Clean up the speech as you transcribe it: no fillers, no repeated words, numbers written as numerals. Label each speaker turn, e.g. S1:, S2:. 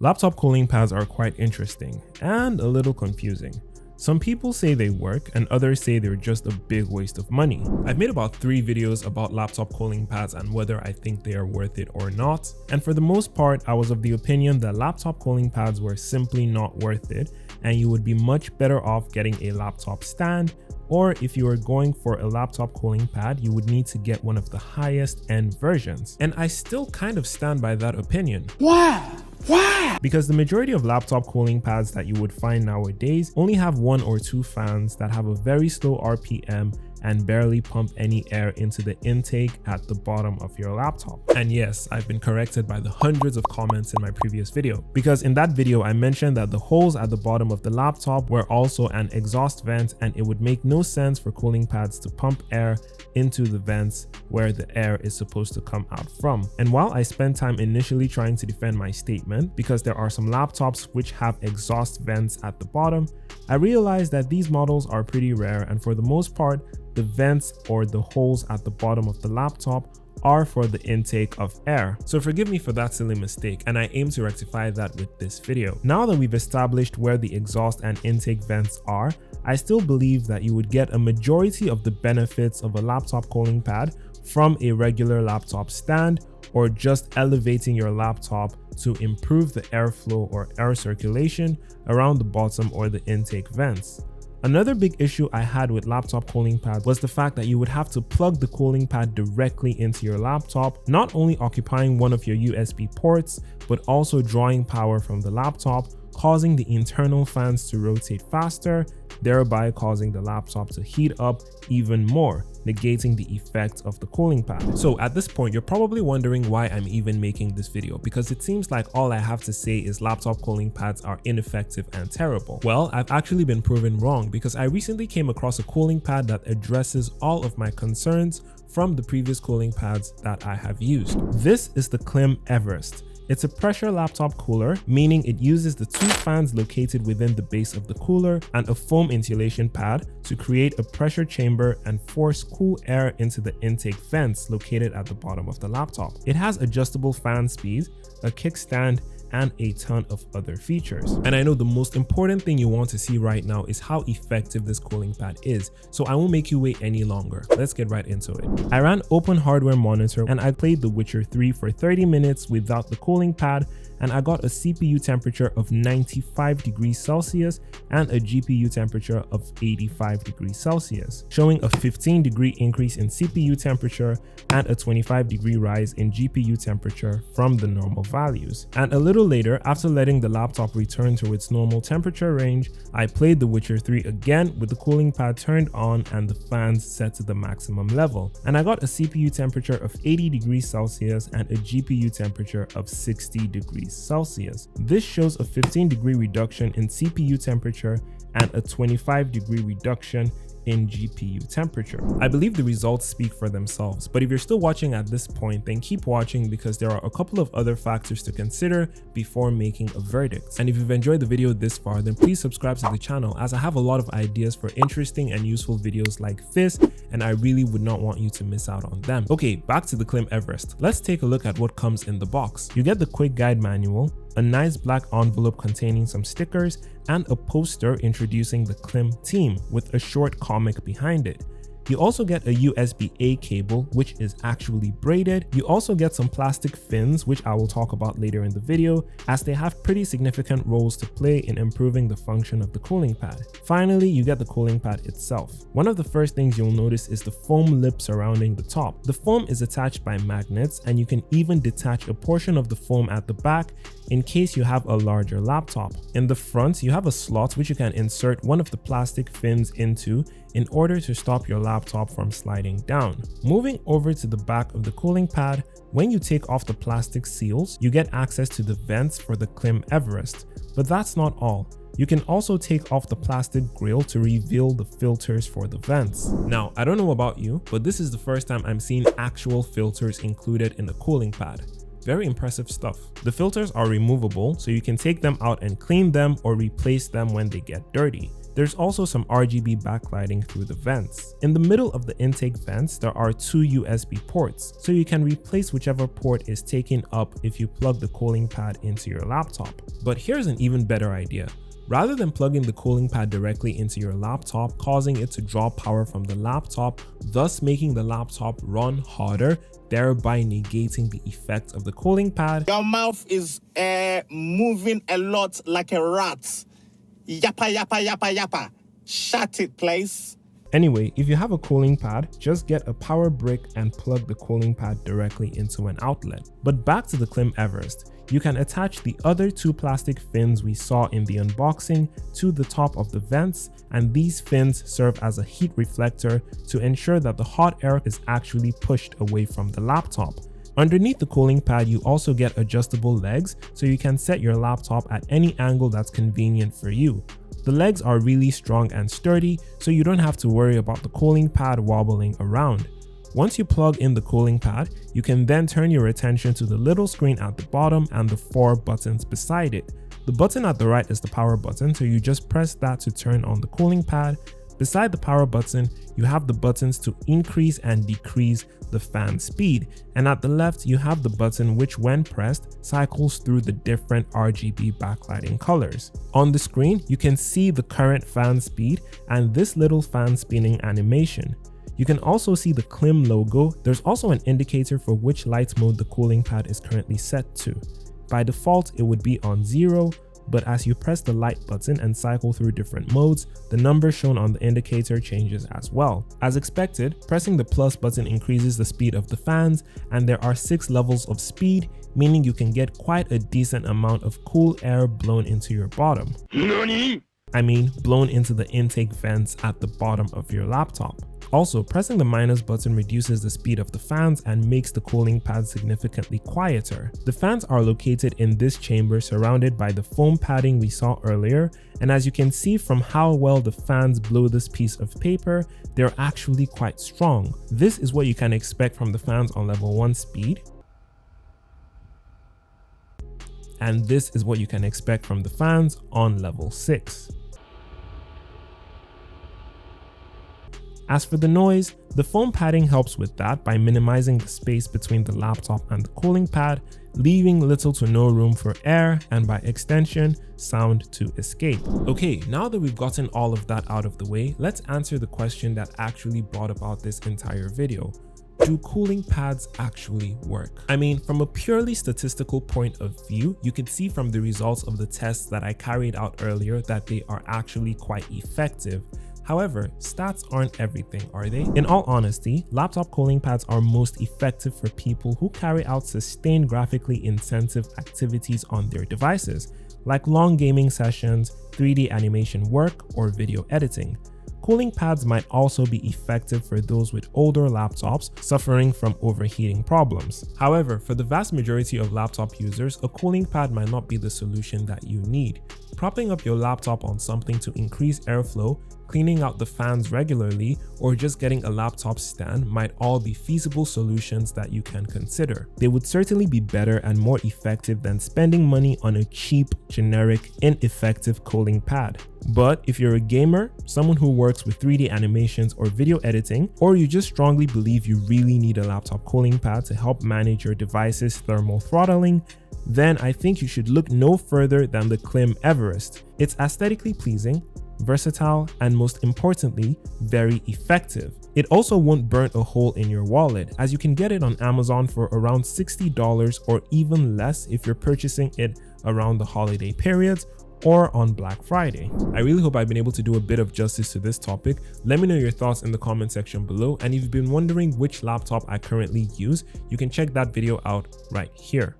S1: Laptop cooling pads are quite interesting and a little confusing. Some people say they work and others say they're just a big waste of money. I've made about 3 videos about laptop cooling pads and whether I think they are worth it or not. And for the most part, I was of the opinion that laptop cooling pads were simply not worth it and you would be much better off getting a laptop stand, or if you are going for a laptop cooling pad, you would need to get one of the highest end versions. And I still kind of stand by that opinion.
S2: Why?
S1: Because the majority of laptop cooling pads that you would find nowadays only have 1 or 2 fans that have a very slow RPM and barely pump any air into the intake at the bottom of your laptop. And yes, I've been corrected by the hundreds of comments in my previous video, because in that video I mentioned that the holes at the bottom of the laptop were also an exhaust vent and it would make no sense for cooling pads to pump air into the vents where the air is supposed to come out from. And while I spent time initially trying to defend my statement, because there are some laptops which have exhaust vents at the bottom, I realized that these models are pretty rare, and for the most part, the vents or the holes at the bottom of the laptop are for the intake of air. So forgive me for that silly mistake, and I aim to rectify that with this video. Now that we've established where the exhaust and intake vents are, I still believe that you would get a majority of the benefits of a laptop cooling pad from a regular laptop stand, or just elevating your laptop to improve the airflow or air circulation around the bottom or the intake vents. Another big issue I had with laptop cooling pads was the fact that you would have to plug the cooling pad directly into your laptop, not only occupying one of your USB ports, but also drawing power from the laptop, causing the internal fans to rotate faster, thereby causing the laptop to heat up even more, negating the effect of the cooling pad. So at this point, you're probably wondering why I'm even making this video, because it seems like all I have to say is laptop cooling pads are ineffective and terrible. Well, I've actually been proven wrong, because I recently came across a cooling pad that addresses all of my concerns from the previous cooling pads that I have used. This is the Klim Everest. It's a pressure laptop cooler, meaning it uses the 2 fans located within the base of the cooler and a foam insulation pad to create a pressure chamber and force cool air into the intake vents located at the bottom of the laptop. It has adjustable fan speeds, a kickstand, and a ton of other features. And I know the most important thing you want to see right now is how effective this cooling pad is, so I won't make you wait any longer. Let's get right into it. I ran Open Hardware Monitor and I played The Witcher 3 for 30 minutes without the cooling pad, and I got a CPU temperature of 95 degrees Celsius and a GPU temperature of 85 degrees Celsius, showing a 15-degree increase in CPU temperature and a 25-degree rise in GPU temperature from the normal values. And a little later, after letting the laptop return to its normal temperature range, I played The Witcher 3 again with the cooling pad turned on and the fans set to the maximum level, and I got a CPU temperature of 80 degrees Celsius and a GPU temperature of 60 degrees Celsius. This shows a 15-degree reduction in CPU temperature and a 25-degree reduction in GPU temperature. I believe the results speak for themselves, but if you're still watching at this point, then keep watching, because there are a couple of other factors to consider before making a verdict. And if you've enjoyed the video this far, then please subscribe to the channel, as I have a lot of ideas for interesting and useful videos like this, and I really would not want you to miss out on them. Okay, back to the Klim Everest. Let's take a look at what comes in the box. You get the quick guide manual, a nice black envelope containing some stickers, and a poster introducing the Klim team with a short comic behind it. You also get a USB-A cable, which is actually braided. You also get some plastic fins, which I will talk about later in the video, as they have pretty significant roles to play in improving the function of the cooling pad. Finally, you get the cooling pad itself. One of the first things you'll notice is the foam lip surrounding the top. The foam is attached by magnets, and you can even detach a portion of the foam at the back in case you have a larger laptop. In the front, you have a slot which you can insert one of the plastic fins into in order to stop your laptop from sliding down. Moving over to the back of the cooling pad, when you take off the plastic seals, you get access to the vents for the Klim Everest. But that's not all. You can also take off the plastic grill to reveal the filters for the vents. Now, I don't know about you, but this is the first time I'm seeing actual filters included in the cooling pad. Very impressive stuff. The filters are removable, so you can take them out and clean them or replace them when they get dirty. There's also some RGB backlighting through the vents. In the middle of the intake vents, there are 2 USB ports, so you can replace whichever port is taken up if you plug the cooling pad into your laptop. But here's an even better idea. Rather than plugging the cooling pad directly into your laptop, causing it to draw power from the laptop, thus making the laptop run hotter, thereby negating the effect of the cooling pad.
S2: Your mouth is moving a lot like a rat. Yappa, yappa, yappa, yappa. Shut it, please.
S1: Anyway, if you have a cooling pad, just get a power brick and plug the cooling pad directly into an outlet. But back to the Klim Everest. You can attach the other 2 plastic fins we saw in the unboxing to the top of the vents, and these fins serve as a heat reflector to ensure that the hot air is actually pushed away from the laptop. Underneath the cooling pad, you also get adjustable legs, so you can set your laptop at any angle that's convenient for you. The legs are really strong and sturdy, so you don't have to worry about the cooling pad wobbling around. Once you plug in the cooling pad, you can then turn your attention to the little screen at the bottom and the 4 buttons beside it. The button at the right is the power button, so you just press that to turn on the cooling pad. Beside the power button, you have the buttons to increase and decrease the fan speed, and at the left you have the button which, when pressed, cycles through the different RGB backlighting colors. On the screen, you can see the current fan speed and this little fan spinning animation. You can also see the Klim logo. There's also an indicator for which light mode the cooling pad is currently set to. By default, it would be on 0, but as you press the light button and cycle through different modes, the number shown on the indicator changes as well. As expected, pressing the plus button increases the speed of the fans, and there are 6 levels of speed, meaning you can get quite a decent amount of cool air blown into your bottom. Blown into the intake vents at the bottom of your laptop. Also, pressing the minus button reduces the speed of the fans and makes the cooling pad significantly quieter. The fans are located in this chamber surrounded by the foam padding we saw earlier, and as you can see from how well the fans blow this piece of paper, they're actually quite strong. This is what you can expect from the fans on level 1 speed, and this is what you can expect from the fans on level 6. As for the noise, the foam padding helps with that by minimizing the space between the laptop and the cooling pad, leaving little to no room for air and by extension, sound to escape. Okay, now that we've gotten all of that out of the way, let's answer the question that actually brought about this entire video. Do cooling pads actually work? From a purely statistical point of view, you can see from the results of the tests that I carried out earlier that they are actually quite effective. However, stats aren't everything, are they? In all honesty, laptop cooling pads are most effective for people who carry out sustained graphically intensive activities on their devices, like long gaming sessions, 3D animation work, or video editing. Cooling pads might also be effective for those with older laptops suffering from overheating problems. However, for the vast majority of laptop users, a cooling pad might not be the solution that you need. Propping up your laptop on something to increase airflow, cleaning out the fans regularly, or just getting a laptop stand might all be feasible solutions that you can consider. They would certainly be better and more effective than spending money on a cheap, generic, ineffective cooling pad. But if you're a gamer, someone who works with 3D animations or video editing, or you just strongly believe you really need a laptop cooling pad to help manage your device's thermal throttling, then I think you should look no further than the Klim Everest. It's aesthetically pleasing, versatile, and most importantly, very effective. It also won't burn a hole in your wallet, as you can get it on Amazon for around $60 or even less if you're purchasing it around the holiday periods or on Black Friday. I really hope I've been able to do a bit of justice to this topic. Let me know your thoughts in the comment section below, and if you've been wondering which laptop I currently use, you can check that video out right here.